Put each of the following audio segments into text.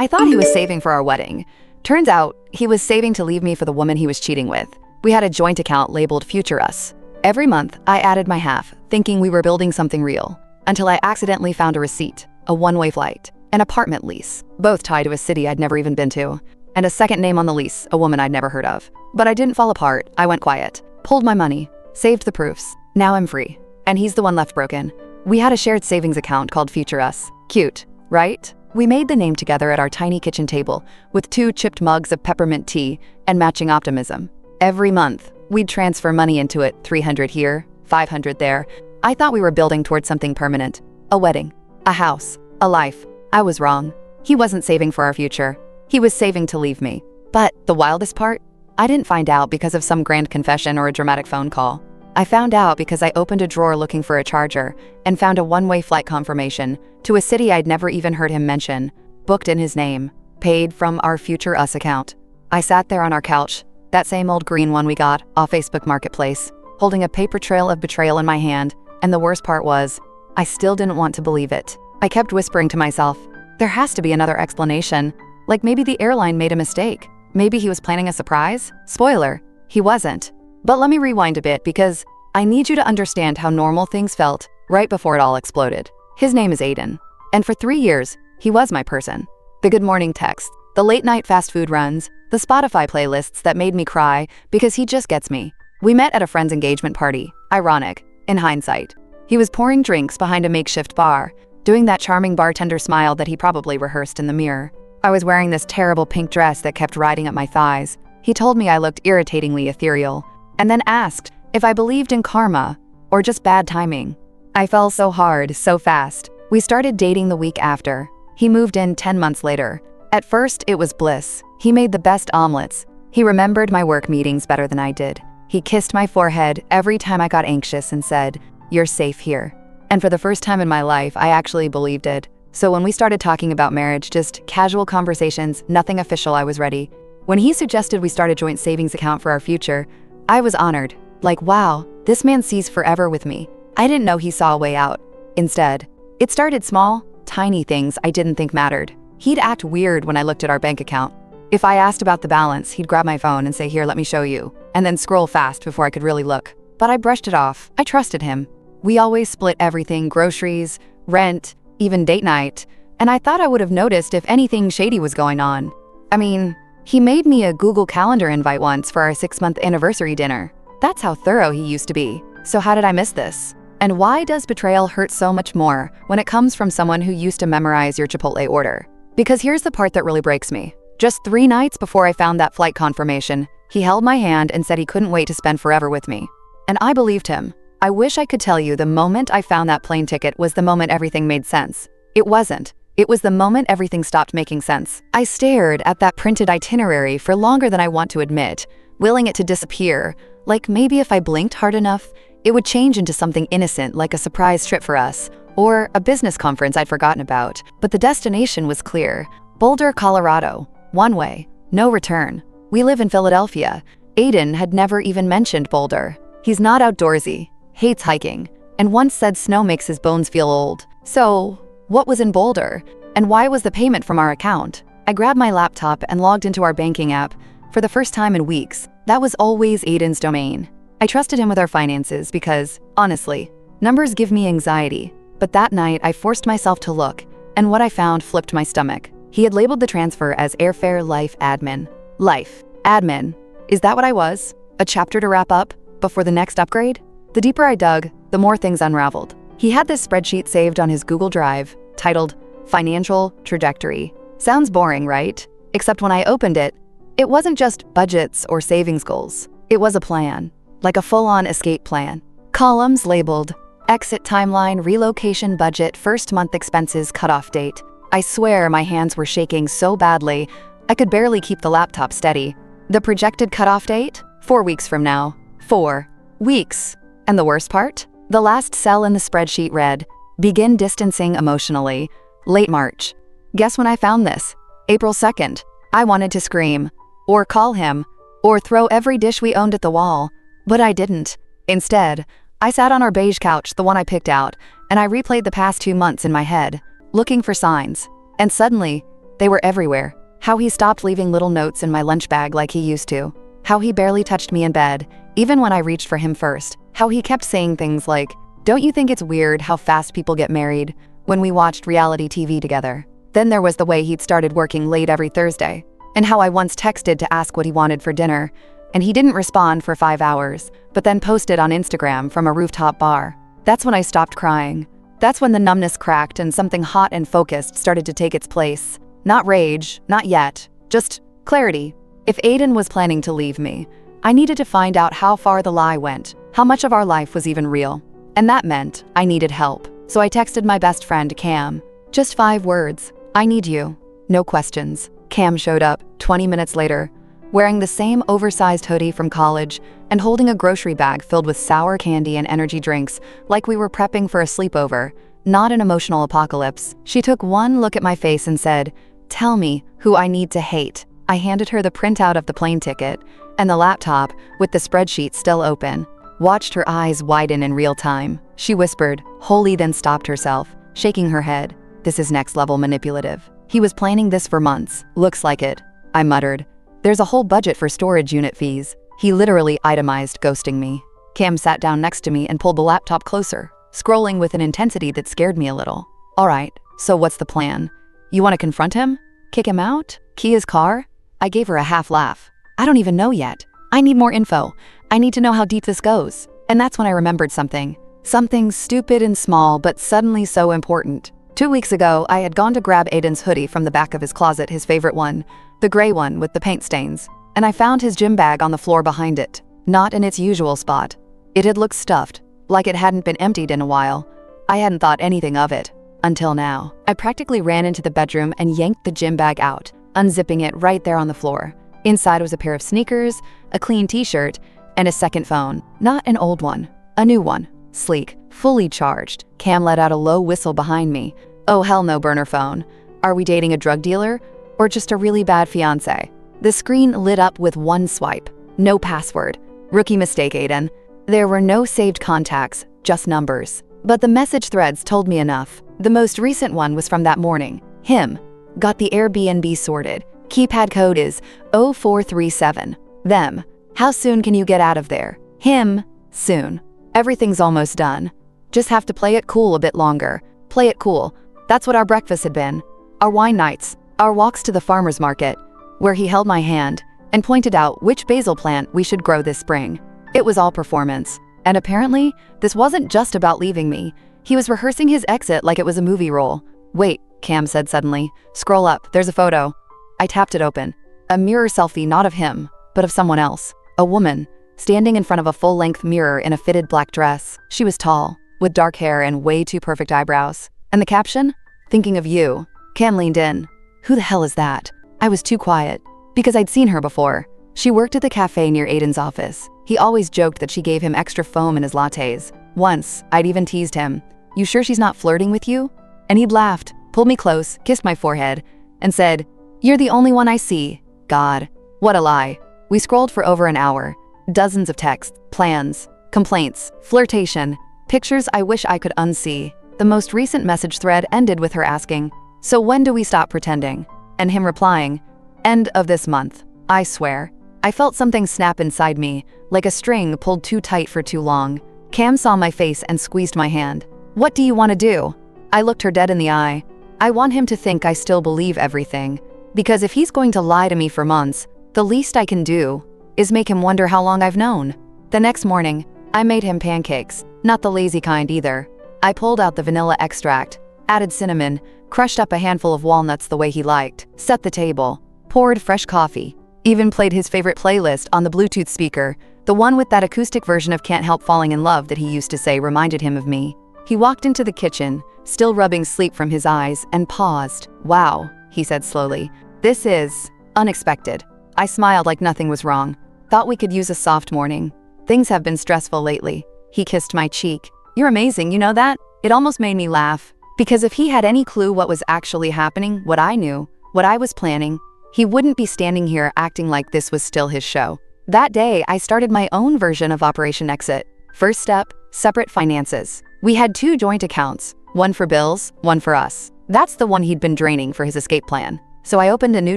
I thought he was saving for our wedding. Turns out, he was saving to leave me for the woman he was cheating with. We had a joint account labeled Future Us. Every month, I added my half, thinking we were building something real, until I accidentally found a receipt, a one-way flight, an apartment lease, both tied to a city I'd never even been to, and a second name on the lease, a woman I'd never heard of. But I didn't fall apart. I went quiet, pulled my money, saved the proofs. Now I'm free. And he's the one left broken. We had a shared savings account called Future Us. Cute, right? We made the name together at our tiny kitchen table with 2 chipped mugs of peppermint tea and matching optimism. Every month, we'd transfer money into it, 300 here, 500 there. I thought we were building towards something permanent. A wedding, a house, a life. I was wrong. He wasn't saving for our future. He was saving to leave me. But the wildest part? I didn't find out because of some grand confession or a dramatic phone call. I found out because I opened a drawer looking for a charger and found a one-way flight confirmation to a city I'd never even heard him mention, booked in his name, paid from our Future Us account. I sat there on our couch, that same old green one we got off Facebook Marketplace, holding a paper trail of betrayal in my hand, and the worst part was, I still didn't want to believe it. I kept whispering to myself, there has to be another explanation, like maybe the airline made a mistake. Maybe he was planning a surprise? Spoiler, he wasn't. But let me rewind a bit because I need you to understand how normal things felt right before it all exploded. His name is Aiden, and for 3 years, he was my person. The good morning texts, the late night fast food runs, the Spotify playlists that made me cry because he just gets me. We met at a friend's engagement party. Ironic, in hindsight. He was pouring drinks behind a makeshift bar, doing that charming bartender smile that he probably rehearsed in the mirror. I was wearing this terrible pink dress that kept riding up my thighs. He told me I looked irritatingly ethereal, and then asked if I believed in karma or just bad timing. I fell so hard, so fast. We started dating the week after. He moved in 10 months later. At first, it was bliss. He made the best omelets. He remembered my work meetings better than I did. He kissed my forehead every time I got anxious and said, "You're safe here." And for the first time in my life, I actually believed it. So when we started talking about marriage, just casual conversations, nothing official, I was ready. When he suggested we start a joint savings account for our future, I was honored. Like, wow, this man sees forever with me. I didn't know he saw a way out. Instead, it started small, tiny things I didn't think mattered. He'd act weird when I looked at our bank account. If I asked about the balance, he'd grab my phone and say, "Here, let me show you," and then scroll fast before I could really look. But I brushed it off. I trusted him. We always split everything, groceries, rent, even date night, and I thought I would have noticed if anything shady was going on. I mean, he made me a Google Calendar invite once for our 6-month anniversary dinner. That's how thorough he used to be. So how did I miss this? And why does betrayal hurt so much more when it comes from someone who used to memorize your Chipotle order? Because here's the part that really breaks me. Just 3 nights before I found that flight confirmation, he held my hand and said he couldn't wait to spend forever with me. And I believed him. I wish I could tell you the moment I found that plane ticket was the moment everything made sense. It wasn't. It was the moment everything stopped making sense. I stared at that printed itinerary for longer than I want to admit, willing it to disappear, like maybe if I blinked hard enough, it would change into something innocent like a surprise trip for us, or a business conference I'd forgotten about. But the destination was clear. Boulder, Colorado. One way, no return. We live in Philadelphia. Aiden had never even mentioned Boulder. He's not outdoorsy, hates hiking, and once said snow makes his bones feel old. So, what was in Boulder? And why was the payment from our account? I grabbed my laptop and logged into our banking app. For the first time in weeks, that was always Aiden's domain. I trusted him with our finances because, honestly, numbers give me anxiety. But that night, I forced myself to look, and what I found flipped my stomach. He had labeled the transfer as Airfare Life Admin. Life. Admin. Is that what I was? A chapter to wrap up before the next upgrade? The deeper I dug, the more things unraveled. He had this spreadsheet saved on his Google Drive, titled Financial Trajectory. Sounds boring, right? Except when I opened it, it wasn't just budgets or savings goals. It was a plan, like a full-on escape plan. Columns labeled Exit Timeline, Relocation Budget, First Month Expenses, Cutoff Date. I swear my hands were shaking so badly, I could barely keep the laptop steady. The projected cutoff date? 4 weeks from now. 4 weeks. And the worst part? The last cell in the spreadsheet read, Begin distancing emotionally. Late March. Guess when I found this? April 2nd. I wanted to scream, or call him, or throw every dish we owned at the wall. But I didn't. Instead, I sat on our beige couch, the one I picked out, and I replayed the past 2 months in my head, looking for signs. And suddenly, They were everywhere. How he stopped leaving little notes in my lunch bag like he used to. How he barely touched me in bed, even when I reached for him first. How he kept saying things like, "Don't you think it's weird how fast people get married?" when we watched reality TV together. Then there was the way he'd started working late every Thursday, and how I once texted to ask what he wanted for dinner, and he didn't respond for 5 hours, but then posted on Instagram from a rooftop bar. That's when I stopped crying. That's when the numbness cracked and something hot and focused started to take its place. Not rage, not yet, just clarity. If Aiden was planning to leave me, I needed to find out how far the lie went, how much of our life was even real. And that meant I needed help. So I texted my best friend, Cam. Just 5 words. I need you. No questions. Cam showed up 20 minutes later, wearing the same oversized hoodie from college and holding a grocery bag filled with sour candy and energy drinks, like we were prepping for a sleepover, not an emotional apocalypse. She took one look at my face and said, "Tell me who I need to hate." I handed her the printout of the plane ticket and the laptop with the spreadsheet still open. Watched her eyes widen in real time. She whispered, wholly, then stopped herself, shaking her head. This is next level manipulative. He was planning this for months. Looks like it. I muttered. There's a whole budget for storage unit fees. He literally itemized ghosting me. Cam sat down next to me and pulled the laptop closer, scrolling with an intensity that scared me a little. All right, so what's the plan? You want to confront him? Kick him out? Key his car? I gave her a half laugh. I don't even know yet. I need more info. I need to know how deep this goes. And that's when I remembered something. Something stupid and small, but suddenly so important. 2 weeks ago, I had gone to grab Aiden's hoodie from the back of his closet, his favorite one, the gray one with the paint stains. And I found his gym bag on the floor behind it, not in its usual spot. It had looked stuffed, like it hadn't been emptied in a while. I hadn't thought anything of it, until now. I practically ran into the bedroom and yanked the gym bag out, unzipping it right there on the floor. Inside was a pair of sneakers, a clean t-shirt, and a second phone. Not an old one, a new one. Sleek, fully charged. Cam let out a low whistle behind me. Oh hell no, burner phone. Are we dating a drug dealer? Or just a really bad fiancé? The screen lit up with one swipe. No password. Rookie mistake, Aiden. There were no saved contacts, just numbers. But the message threads told me enough. The most recent one was from that morning. Him. Got the Airbnb sorted. Keypad code is 0437. Them. How soon can you get out of there? Him. Soon. Everything's almost done. Just have to play it cool a bit longer. Play it cool. That's what our breakfast had been. Our wine nights. Our walks to the farmer's market, where he held my hand and pointed out which basil plant we should grow this spring. It was all performance. And apparently, this wasn't just about leaving me. He was rehearsing his exit like it was a movie role. Wait, Cam said suddenly. Scroll up, there's a photo. I tapped it open. A mirror selfie, not of him, but of someone else. A woman, standing in front of a full-length mirror in a fitted black dress. She was tall, with dark hair and way too perfect eyebrows. And the caption? Thinking of you. Cam leaned in. Who the hell is that? I was too quiet, because I'd seen her before. She worked at the cafe near Aiden's office. He always joked that she gave him extra foam in his lattes. Once, I'd even teased him. You sure she's not flirting with you? And he'd laughed, pulled me close, kissed my forehead, and said, You're the only one I see. God, what a lie. We scrolled for over an hour. Dozens of texts, plans, complaints, flirtation, pictures I wish I could unsee. The most recent message thread ended with her asking, So when do we stop pretending? And him replying, End of this month. I swear. I felt something snap inside me, like a string pulled too tight for too long. Cam saw my face and squeezed my hand. What do you want to do? I looked her dead in the eye. I want him to think I still believe everything. Because if he's going to lie to me for months, the least I can do is make him wonder how long I've known. The next morning, I made him pancakes, not the lazy kind either. I pulled out the vanilla extract, added cinnamon, crushed up a handful of walnuts the way he liked, set the table, poured fresh coffee, even played his favorite playlist on the Bluetooth speaker, the one with that acoustic version of Can't Help Falling in Love that he used to say reminded him of me. He walked into the kitchen, still rubbing sleep from his eyes, and paused. Wow, he said slowly. This is unexpected. I smiled like nothing was wrong. Thought we could use a soft morning. Things have been stressful lately. He kissed my cheek. You're amazing, you know that? It almost made me laugh. Because if he had any clue what was actually happening, what I knew, what I was planning, he wouldn't be standing here acting like this was still his show. That day, I started my own version of Operation Exit. First step, separate finances. We had 2 joint accounts, one for bills, one for us. That's the one he'd been draining for his escape plan. So I opened a new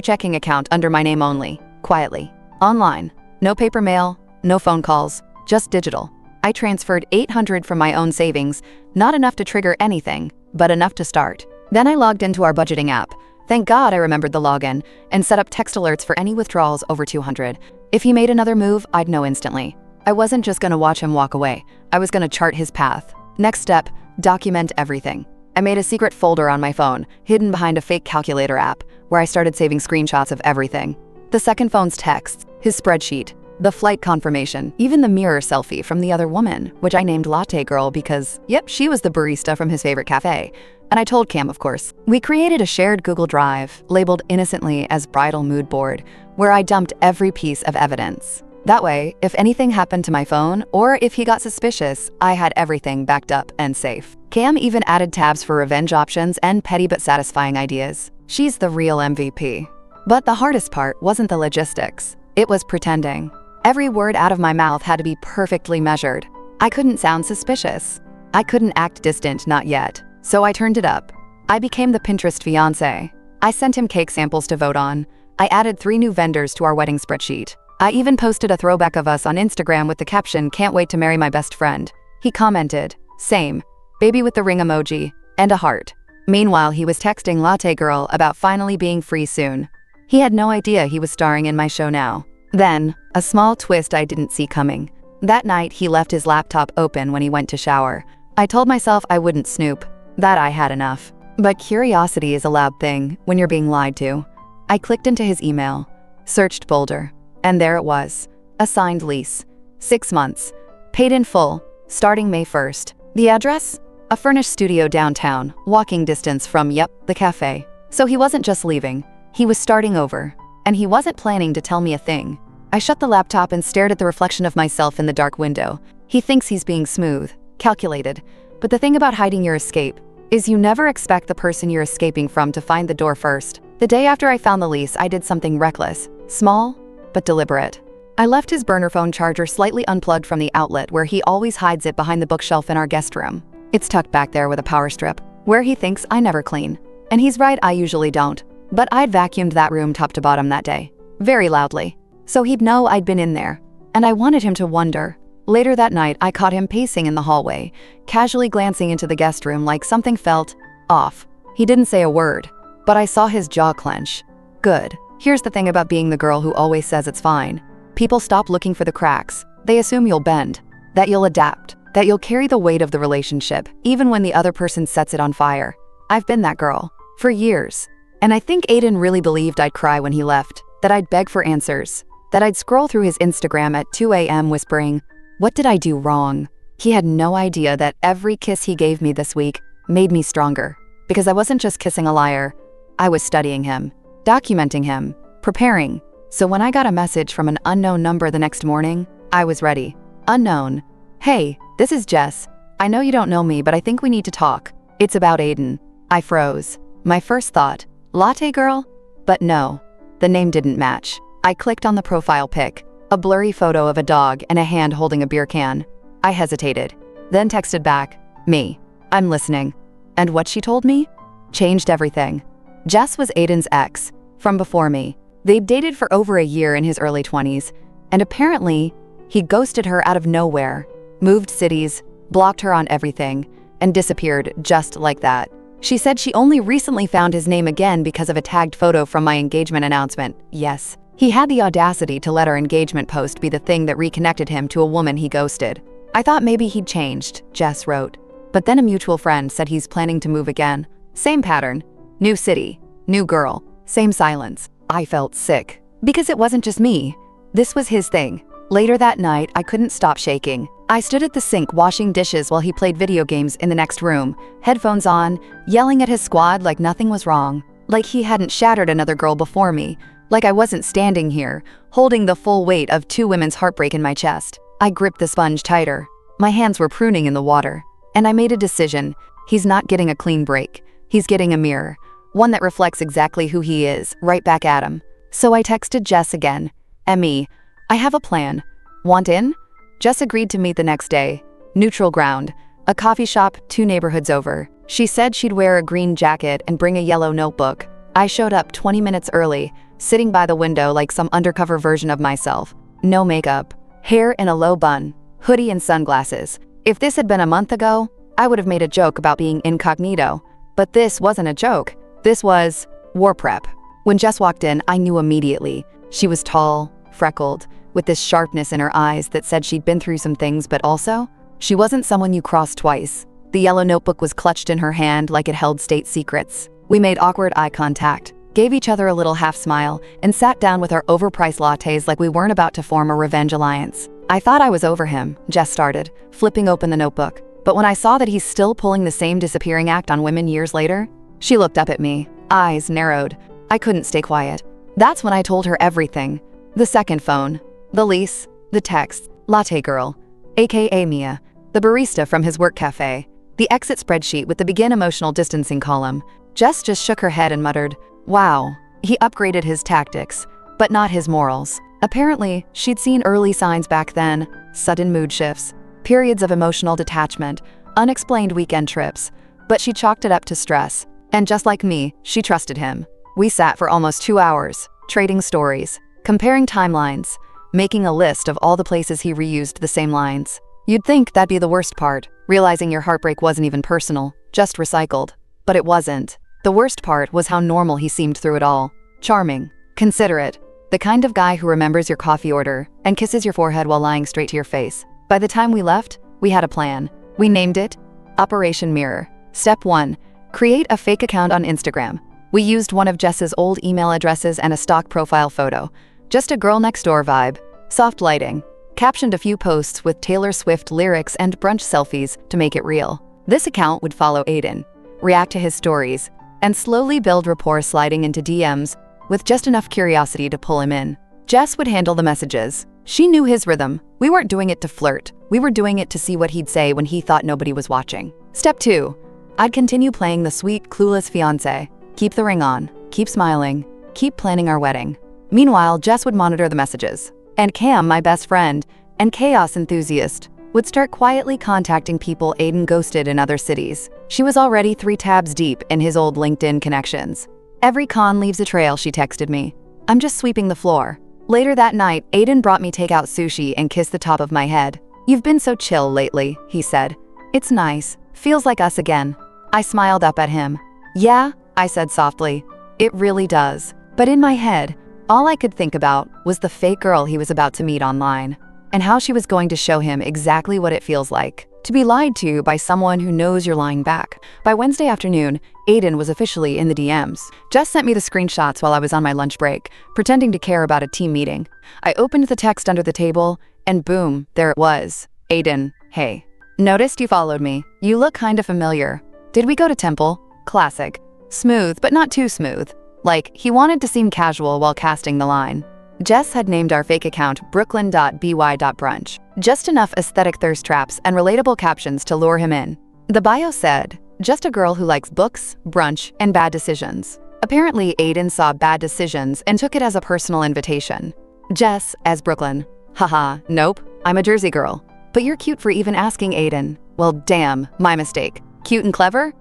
checking account under my name only, quietly, online. No paper mail, no phone calls, just digital. I transferred $800 from my own savings, not enough to trigger anything, but enough to start. Then I logged into our budgeting app. Thank God I remembered the login and set up text alerts for any withdrawals over $200. If he made another move, I'd know instantly. I wasn't just gonna watch him walk away. I was gonna chart his path. Next step, document everything. I made a secret folder on my phone, hidden behind a fake calculator app, where I started saving screenshots of everything. The second phone's texts, his spreadsheet, the flight confirmation, even the mirror selfie from the other woman, which I named Latte Girl because, yep, she was the barista from his favorite cafe. And I told Cam, of course. We created a shared Google Drive, labeled innocently as Bridal Mood Board, where I dumped every piece of evidence. That way, if anything happened to my phone, or if he got suspicious, I had everything backed up and safe. Cam even added tabs for revenge options and petty but satisfying ideas. She's the real MVP. But the hardest part wasn't the logistics. It was pretending. Every word out of my mouth had to be perfectly measured. I couldn't sound suspicious. I couldn't act distant, not yet. So I turned it up. I became the Pinterest fiancé. I sent him cake samples to vote on. I added 3 new vendors to our wedding spreadsheet. I even posted a throwback of us on Instagram with the caption, "Can't wait to marry my best friend." He commented, "Same," baby with the ring emoji, and a heart. Meanwhile, he was texting Latte Girl about finally being free soon. He had no idea he was starring in my show now. Then, a small twist I didn't see coming. That night, he left his laptop open when he went to shower. I told myself I wouldn't snoop, that I had enough. But curiosity is a loud thing when you're being lied to. I clicked into his email, searched Boulder, and there it was. A signed lease. 6 months. Paid in full, starting May 1st. The address? A furnished studio downtown, walking distance from, the cafe. So he wasn't just leaving, he was starting over. And he wasn't planning to tell me a thing. I shut the laptop and stared at the reflection of myself in the dark window. He thinks he's being smooth, calculated. But the thing about hiding your escape is you never expect the person you're escaping from to find the door first. The day after I found the lease, I did something reckless, small, but deliberate. I left his burner phone charger slightly unplugged from the outlet where he always hides it behind the bookshelf in our guest room. It's tucked back there with a power strip, where he thinks I never clean. And he's right, I usually don't. But I'd vacuumed that room top to bottom that day, very loudly. So he'd know I'd been in there, and I wanted him to wonder. Later that night, I caught him pacing in the hallway, casually glancing into the guest room like something felt off. He didn't say a word, but I saw his jaw clench. Good. Here's the thing about being the girl who always says it's fine. People stop looking for the cracks. They assume you'll bend, that you'll adapt, that you'll carry the weight of the relationship, even when the other person sets it on fire. I've been that girl, for years. And I think Aiden really believed I'd cry when he left, that I'd beg for answers, that I'd scroll through his Instagram at 2 a.m. whispering, "What did I do wrong?" He had no idea that every kiss he gave me this week made me stronger, because I wasn't just kissing a liar, I was studying him, documenting him, preparing. So when I got a message from an unknown number the next morning, I was ready. Unknown. "Hey, this is Jess. I know you don't know me, but I think we need to talk. It's about Aiden." I froze. My first thought, Latte Girl? But no, the name didn't match. I clicked on the profile pic, a blurry photo of a dog and a hand holding a beer can. I hesitated, then texted back, "Me. I'm listening." And what she told me changed everything. Jess was Aiden's ex, from before me. They'd dated for over a year in his early 20s, and apparently, he ghosted her out of nowhere, moved cities, blocked her on everything, and disappeared just like that. She said she only recently found his name again because of a tagged photo from my engagement announcement. Yes, he had the audacity to let our engagement post be the thing that reconnected him to a woman he ghosted. I thought maybe he'd changed, Jess wrote. But then a mutual friend said he's planning to move again. Same pattern. New city, new girl, same silence. I felt sick. Because it wasn't just me. This was his thing. Later that night, I couldn't stop shaking. I stood at the sink washing dishes while he played video games in the next room, headphones on, yelling at his squad like nothing was wrong. Like he hadn't shattered another girl before me. Like I wasn't standing here, holding the full weight of 2 women's heartbreak in my chest. I gripped the sponge tighter. My hands were pruning in the water. And I made a decision. He's not getting a clean break. He's getting a mirror. One that reflects exactly who he is, right back at him. So I texted Jess again. "Emmy, I have a plan. Want in?" Jess agreed to meet the next day. Neutral ground. A coffee shop 2 neighborhoods over. She said she'd wear a green jacket and bring a yellow notebook. I showed up 20 minutes early, sitting by the window like some undercover version of myself. No makeup, hair in a low bun, hoodie and sunglasses. If this had been a month ago, I would have made a joke about being incognito. But this wasn't a joke. This was war prep. When Jess walked in, I knew immediately. She was tall, freckled, with this sharpness in her eyes that said she'd been through some things, but also, she wasn't someone you cross twice. The yellow notebook was clutched in her hand like it held state secrets. We made awkward eye contact, gave each other a little half smile, and sat down with our overpriced lattes like we weren't about to form a revenge alliance. I thought I was over him, Jess started, flipping open the notebook. But when I saw that he's still pulling the same disappearing act on women years later, she looked up at me, eyes narrowed. I couldn't stay quiet. That's when I told her everything. The second phone, the lease, the text, latte girl, aka Mia, the barista from his work cafe, the exit spreadsheet with the begin emotional distancing column. Jess just shook her head and muttered, "Wow, he upgraded his tactics, but not his morals." Apparently, she'd seen early signs back then, sudden mood shifts, periods of emotional detachment, unexplained weekend trips, but she chalked it up to stress. And just like me, she trusted him. We sat for almost 2 hours, trading stories, comparing timelines, making a list of all the places he reused the same lines. You'd think that'd be the worst part, realizing your heartbreak wasn't even personal, just recycled. But it wasn't. The worst part was how normal he seemed through it all. Charming, considerate, the kind of guy who remembers your coffee order and kisses your forehead while lying straight to your face. By the time we left, we had a plan. We named it Operation Mirror. Step 1. Create a fake account on Instagram. We used one of Jess's old email addresses and a stock profile photo. Just a girl next door vibe. Soft lighting. Captioned a few posts with Taylor Swift lyrics and brunch selfies to make it real. This account would follow Aiden, react to his stories, and slowly build rapport sliding into DMs with just enough curiosity to pull him in. Jess would handle the messages. She knew his rhythm. We weren't doing it to flirt. We were doing it to see what he'd say when he thought nobody was watching. Step 2. I'd continue playing the sweet, clueless fiancé. Keep the ring on. Keep smiling. Keep planning our wedding. Meanwhile, Jess would monitor the messages. And Cam, my best friend, and chaos enthusiast, would start quietly contacting people Aiden ghosted in other cities. She was already 3 tabs deep in his old LinkedIn connections. "Every con leaves a trail," she texted me. "I'm just sweeping the floor." Later that night, Aiden brought me takeout sushi and kissed the top of my head. "You've been so chill lately," he said. "It's nice. Feels like us again." I smiled up at him. "Yeah," I said softly. "It really does." But in my head, all I could think about was the fake girl he was about to meet online, and how she was going to show him exactly what it feels like to be lied to by someone who knows you're lying back. By Wednesday afternoon, Aiden was officially in the DMs. Jess sent me the screenshots while I was on my lunch break, pretending to care about a team meeting. I opened the text under the table, and boom, there it was. "Aiden, hey. Noticed you followed me. You look kinda familiar. Did we go to temple?" Classic. Smooth, but not too smooth. Like, he wanted to seem casual while casting the line. Jess had named our fake account brooklyn.by.brunch. Just enough aesthetic thirst traps and relatable captions to lure him in. The bio said, "Just a girl who likes books, brunch, and bad decisions." Apparently, Aiden saw bad decisions and took it as a personal invitation. Jess, as Brooklyn. "Haha, nope, I'm a Jersey girl. But you're cute for even asking, Aiden." "Well, damn, my mistake. Cute and clever?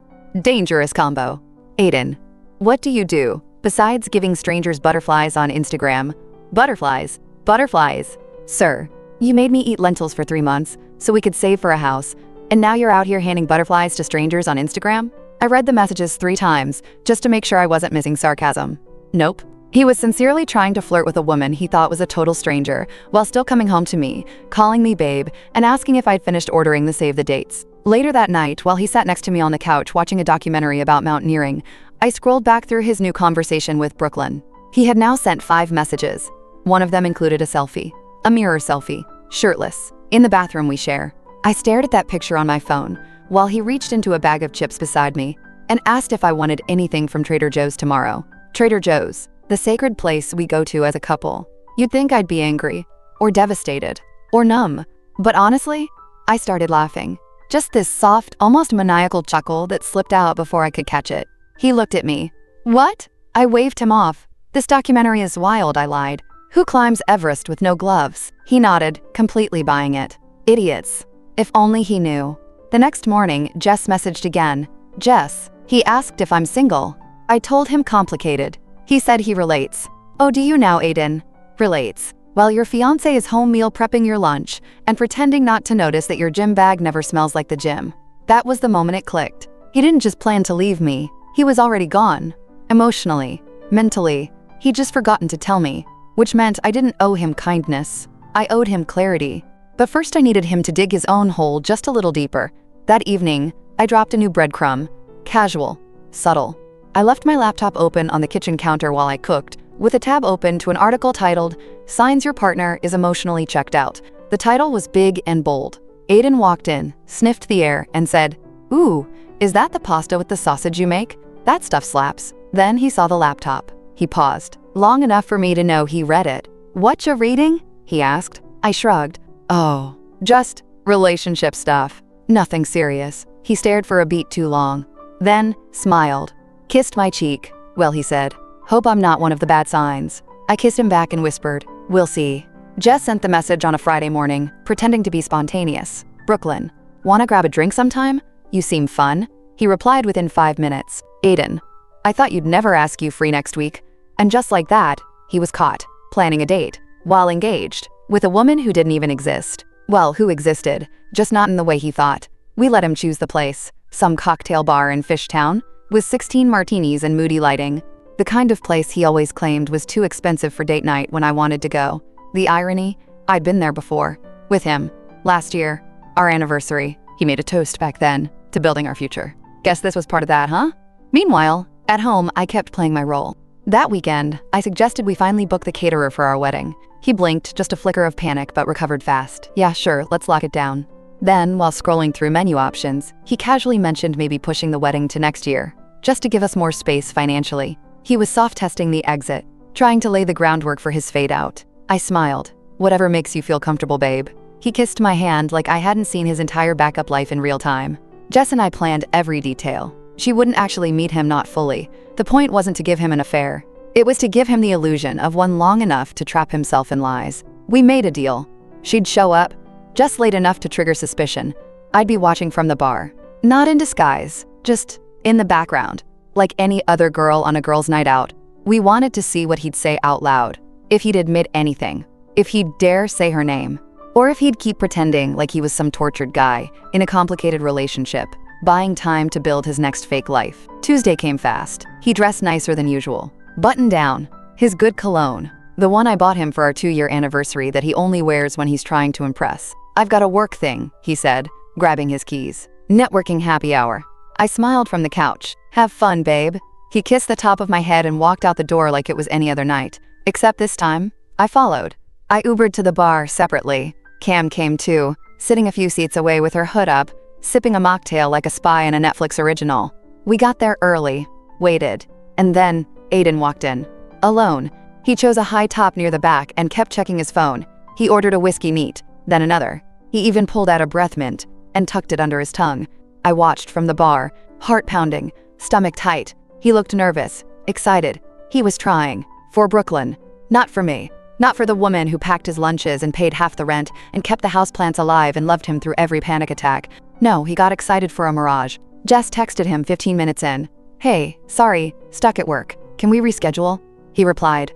Dangerous combo." "Aiden, what do you do besides giving strangers butterflies on Instagram?" "Butterflies? Butterflies? Sir, you made me eat lentils for 3 months so we could save for a house, and now you're out here handing butterflies to strangers on Instagram?" I read the messages 3 times just to make sure I wasn't missing sarcasm. Nope. He was sincerely trying to flirt with a woman he thought was a total stranger, while still coming home to me, calling me babe, and asking if I'd finished ordering the save the dates. Later that night, while he sat next to me on the couch watching a documentary about mountaineering, I scrolled back through his new conversation with Brooklyn. He had now sent 5 messages. One of them included a selfie. A mirror selfie. Shirtless. In the bathroom we share. I stared at that picture on my phone, while he reached into a bag of chips beside me, and asked if I wanted anything from Trader Joe's tomorrow. Trader Joe's, the sacred place we go to as a couple. You'd think I'd be angry, or devastated, or numb. But honestly, I started laughing. Just this soft, almost maniacal chuckle that slipped out before I could catch it. He looked at me. "What?" I waved him off. "This documentary is wild," I lied. "Who climbs Everest with no gloves?" He nodded, completely buying it. Idiots. If only he knew. The next morning, Jess messaged again. "Jess." He asked if I'm single. I told him complicated. He said he relates. Oh, do you now, Aiden? Relates. While your fiancé is home meal prepping your lunch and pretending not to notice that your gym bag never smells like the gym. That was the moment it clicked. He didn't just plan to leave me. He was already gone. Emotionally, mentally, he'd just forgotten to tell me, which meant I didn't owe him kindness. I owed him clarity. But first I needed him to dig his own hole just a little deeper. That evening, I dropped a new breadcrumb. Casual. Subtle. I left my laptop open on the kitchen counter while I cooked, with a tab open to an article titled, "Signs Your Partner is Emotionally Checked Out." The title was big and bold. Aiden walked in, sniffed the air, and said, "Ooh, is that the pasta with the sausage you make? That stuff slaps." Then he saw the laptop. He paused, long enough for me to know he read it. "What you reading?" he asked. I shrugged. "Oh, just relationship stuff. Nothing serious." He stared for a beat too long, then smiled. Kissed my cheek. "Well," he said, "hope I'm not one of the bad signs." I kissed him back and whispered, "We'll see." Jess sent the message on a Friday morning, pretending to be spontaneous. "Brooklyn, wanna grab a drink sometime? You seem fun." He replied within 5 minutes, "Aiden, I thought you'd never ask you free next week." And just like that, he was caught, planning a date, while engaged, with a woman who didn't even exist. Well, who existed, just not in the way he thought. We let him choose the place, some cocktail bar in Fishtown, with 16 martinis and moody lighting. The kind of place he always claimed was too expensive for date night when I wanted to go. The irony, I'd been there before, with him, last year, our anniversary. He made a toast back then, to building our future. Guess this was part of that, huh? Meanwhile, at home, I kept playing my role. That weekend, I suggested we finally book the caterer for our wedding. He blinked, just a flicker of panic, but recovered fast. "Yeah, sure, let's lock it down." Then, while scrolling through menu options, he casually mentioned maybe pushing the wedding to next year, just to give us more space financially. He was soft-testing the exit, trying to lay the groundwork for his fade out. I smiled. "Whatever makes you feel comfortable, babe." He kissed my hand like I hadn't seen his entire backup life in real time. Jess and I planned every detail. She wouldn't actually meet him, not fully. The point wasn't to give him an affair. It was to give him the illusion of one long enough to trap himself in lies. We made a deal. She'd show up, just late enough to trigger suspicion. I'd be watching from the bar. Not in disguise, just in the background, like any other girl on a girl's night out. We wanted to see what he'd say out loud, if he'd admit anything, if he'd dare say her name, or if he'd keep pretending like he was some tortured guy in a complicated relationship, buying time to build his next fake life. Tuesday came fast. He dressed nicer than usual. Buttoned down, his good cologne, the one I bought him for our 2-year anniversary that he only wears when he's trying to impress. "I've got a work thing," he said, grabbing his keys. "Networking happy hour." I smiled from the couch. "Have fun, babe." He kissed the top of my head and walked out the door like it was any other night. Except this time, I followed. I Ubered to the bar separately. Cam came too, sitting a few seats away with her hood up, sipping a mocktail like a spy in a Netflix original. We got there early, waited, and then Aiden walked in. Alone. He chose a high top near the back and kept checking his phone. He ordered a whiskey neat, then another. He even pulled out a breath mint and tucked it under his tongue. I watched from the bar, heart pounding, stomach tight. He looked nervous, excited. He was trying. For Brooklyn. Not for me. Not for the woman who packed his lunches and paid half the rent and kept the houseplants alive and loved him through every panic attack. No, he got excited for a mirage. Jess texted him 15 minutes in. "Hey, sorry, stuck at work. Can we reschedule?" He replied,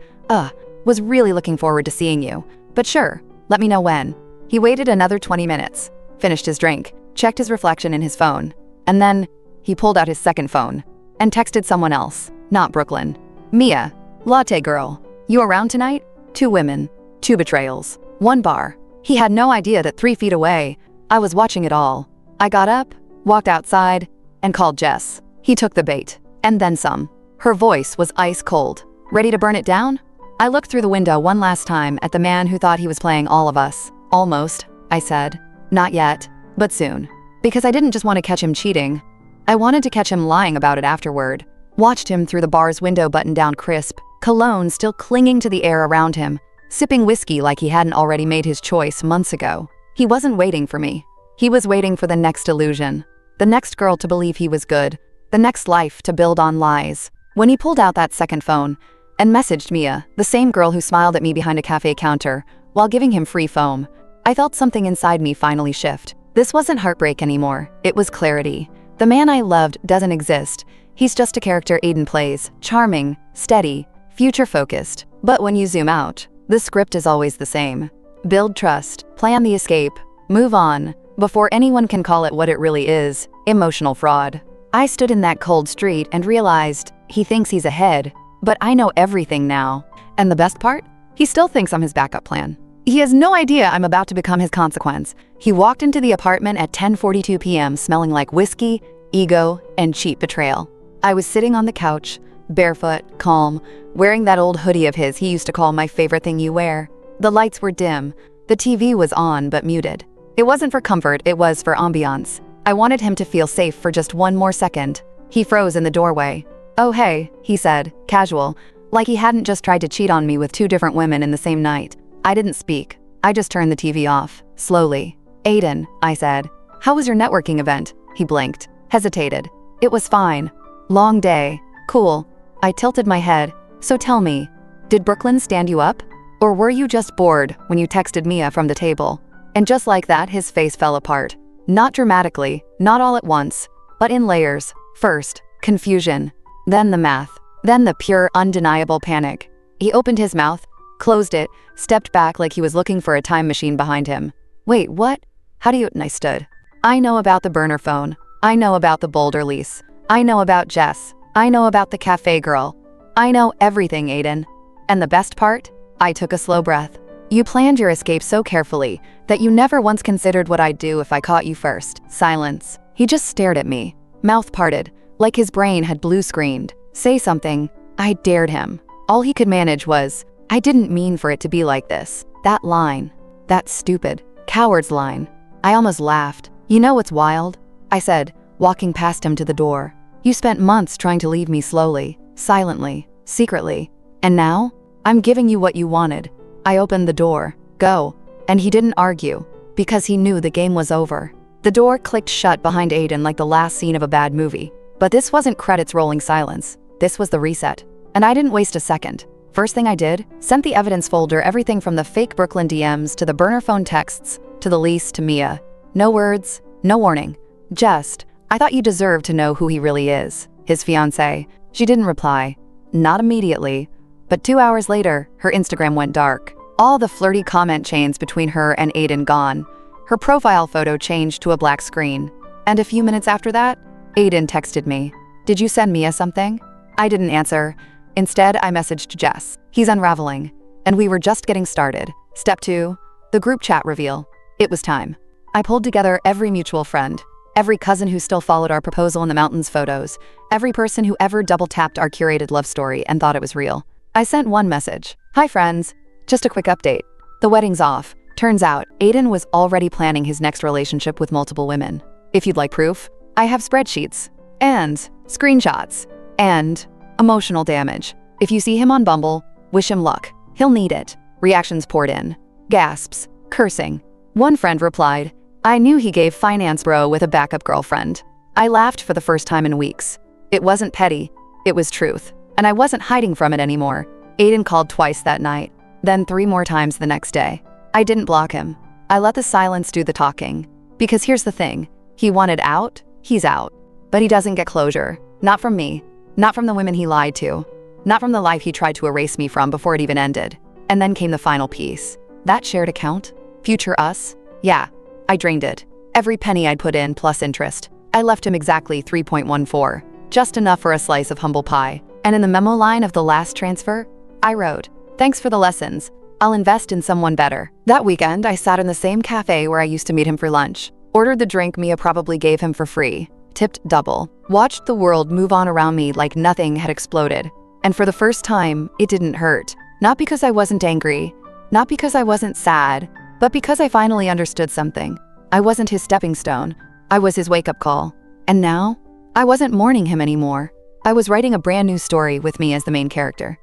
was really looking forward to seeing you. But sure, let me know when." He waited another 20 minutes, finished his drink, checked his reflection in his phone, and then he pulled out his second phone and texted someone else, not Brooklyn. "Mia, latte girl, you around tonight?" 2 women, 2 betrayals, 1 bar. He had no idea that 3 feet away, I was watching it all. I got up, walked outside, and called Jess. He took the bait, and then some. Her voice was ice cold. "Ready to burn it down?" I looked through the window one last time at the man who thought he was playing all of us. "Almost," I said. "Not yet, but soon." Because I didn't just want to catch him cheating. I wanted to catch him lying about it afterward. Watched him through the bar's window button down crisp, cologne still clinging to the air around him, sipping whiskey like he hadn't already made his choice months ago. He wasn't waiting for me. He was waiting for the next illusion, the next girl to believe he was good, the next life to build on lies. When he pulled out that second phone and messaged Mia, the same girl who smiled at me behind a cafe counter while giving him free foam, I felt something inside me finally shift. This wasn't heartbreak anymore. It was clarity. The man I loved doesn't exist. He's just a character Aiden plays, charming, steady, future-focused. But when you zoom out, the script is always the same. Build trust, plan the escape, move on, before anyone can call it what it really is, emotional fraud. I stood in that cold street and realized he thinks he's ahead, but I know everything now. And the best part? He still thinks I'm his backup plan. He has no idea I'm about to become his consequence. He walked into the apartment at 10:42 p.m. smelling like whiskey, ego, and cheap betrayal. I was sitting on the couch, barefoot, calm, wearing that old hoodie of his he used to call my favorite thing you wear. The lights were dim. The TV was on but muted. It wasn't for comfort, it was for ambiance. I wanted him to feel safe for just one more second. He froze in the doorway. "Oh hey," he said, casual, like he hadn't just tried to cheat on me with 2 different women in the same night. I didn't speak. I just turned the TV off, slowly. "Aiden," I said. "How was your networking event?" He blinked, hesitated. "It was fine. Long day. Cool." I tilted my head. "So tell me, did Brooklyn stand you up? Or were you just bored when you texted Mia from the table?" And just like that, his face fell apart. Not dramatically, not all at once, but in layers. First, confusion. Then the math. Then the pure, undeniable panic. He opened his mouth, closed it, stepped back like he was looking for a time machine behind him. "Wait, what? How do you—" And I stood. "I know about the burner phone. I know about the Boulder lease. I know about Jess. I know about the cafe girl. I know everything, Aiden. And the best part?" I took a slow breath. "You planned your escape so carefully that you never once considered what I'd do if I caught you first." Silence. He just stared at me, mouth parted, like his brain had blue-screened. Say something. I dared him. All he could manage was, "I didn't mean for it to be like this." That line. That stupid, coward's line. I almost laughed. "You know what's wild?" I said, walking past him to the door. "You spent months trying to leave me slowly, silently, secretly. And now, I'm giving you what you wanted." I opened the door. "Go." And he didn't argue, because he knew the game was over. The door clicked shut behind Aiden like the last scene of a bad movie. But this wasn't credits rolling silence. This was the reset. And I didn't waste a second. First thing I did, sent the evidence folder everything from the fake Brooklyn DMs to the burner phone texts, to the lease to Mia. No words, no warning. Just, "I thought you deserved to know who he really is." His fiancée. She didn't reply. Not immediately. But 2 hours later, her Instagram went dark. All the flirty comment chains between her and Aiden gone. Her profile photo changed to a black screen. And a few minutes after that, Aiden texted me. "Did you send Mia something?" I didn't answer. Instead, I messaged Jess. "He's unraveling." And we were just getting started. Step 2, the group chat reveal. It was time. I pulled together every mutual friend, every cousin who still followed our proposal in the mountains photos, every person who ever double-tapped our curated love story and thought it was real. I sent one message. "Hi friends. Just a quick update. The wedding's off." Turns out, Aiden was already planning his next relationship with multiple women. If you'd like proof, I have spreadsheets, and screenshots, and emotional damage. If you see him on Bumble, wish him luck. He'll need it. Reactions poured in. Gasps. Cursing. One friend replied, "I knew he gave finance bro with a backup girlfriend." I laughed for the first time in weeks. It wasn't petty. It was truth. And I wasn't hiding from it anymore. Aiden called twice that night, then 3 more times the next day. I didn't block him. I let the silence do the talking. Because here's the thing. He wanted out, he's out. But he doesn't get closure. Not from me. Not from the women he lied to. Not from the life he tried to erase me from before it even ended. And then came the final piece. That shared account? Future us? Yeah, I drained it. Every penny I'd put in plus interest. I left him exactly 3.14. Just enough for a slice of humble pie. And in the memo line of the last transfer, I wrote, "Thanks for the lessons. I'll invest in someone better." That weekend, I sat in the same cafe where I used to meet him for lunch. Ordered the drink Mia probably gave him for free. Tipped double. Watched the world move on around me like nothing had exploded. And for the first time, it didn't hurt. Not because I wasn't angry. Not because I wasn't sad. But because I finally understood something. I wasn't his stepping stone. I was his wake-up call. And now, I wasn't mourning him anymore. I was writing a brand new story with me as the main character.